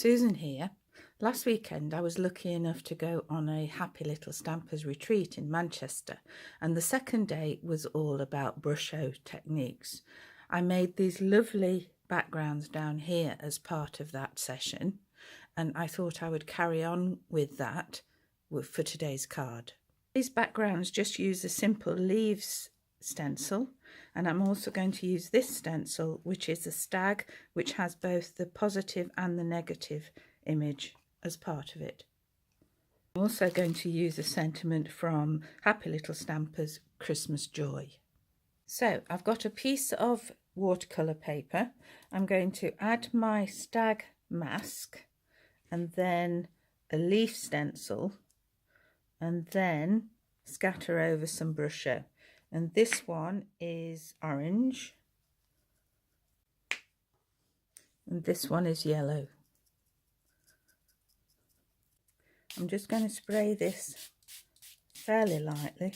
Susan here. Last weekend I was lucky enough to go on a Happy Little Stampers retreat in Manchester, and the second day was all about Brushos techniques. I made these lovely backgrounds down here as part of that session, and I thought I would carry on with that for today's card. These backgrounds just use a simple leaves stencil, and I'm also going to use this stencil, which is a stag, which has both the positive and the negative image as part of it. I'm also going to use a sentiment from Happy Little Stampers Christmas Joy. So I've got a piece of watercolour paper. I'm going to add my stag mask and then a leaf stencil and then scatter over some Brushos. And this one is orange and this one is yellow. I'm just going to spray this fairly lightly.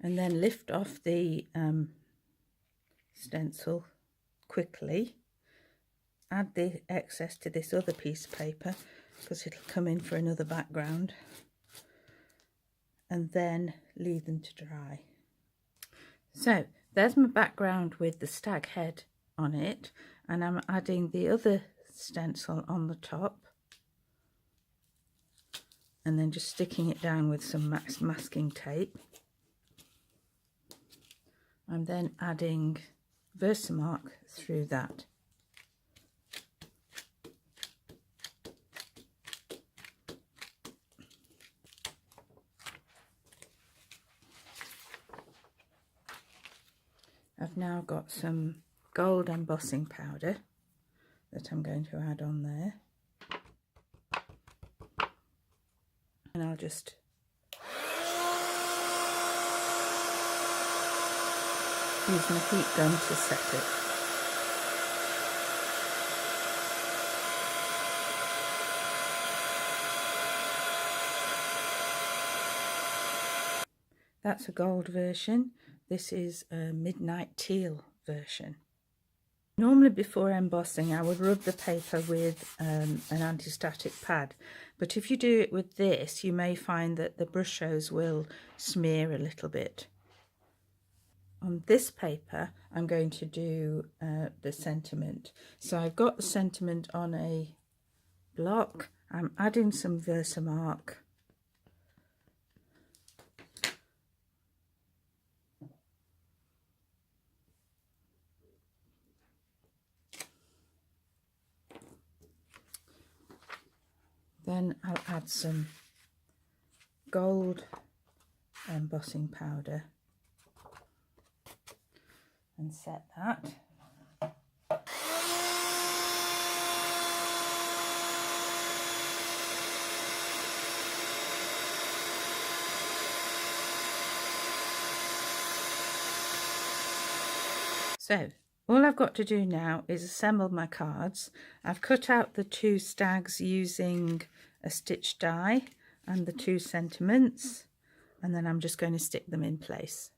And then lift off the stencil quickly. Add the excess to this other piece of paper because it'll come in for another background. And then leave them to dry. So there's my background with the stag head on it, and I'm adding the other stencil on the top and then just sticking it down with some masking tape. I'm then adding Versamark through that. I've now got some gold embossing powder that I'm going to add on there, and I'll just use my heat gun to set it. That's a gold version. This is a midnight teal version. Normally before embossing I would rub the paper with an anti-static pad, but if you do it with this you may find that the Brushos will smear a little bit. On this paper I'm going to do the sentiment. So I've got the sentiment on a block. I'm adding some Versamark. Then I'll add some gold embossing powder and set that. So all I've got to do now is assemble my cards. I've cut out the two stags using a stitch die and the two sentiments, and then I'm just going to stick them in place.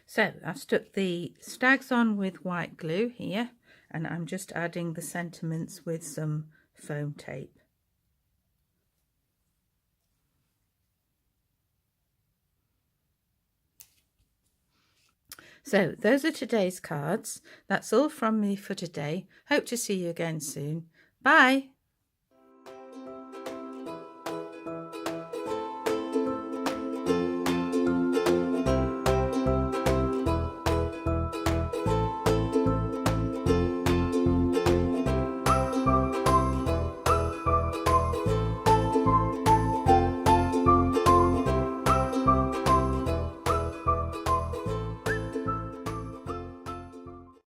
So I've stuck the stags on with white glue here, and I'm just adding the sentiments with some foam tape. So those are today's cards. That's all from me for today. Hope to see you again soon. Bye.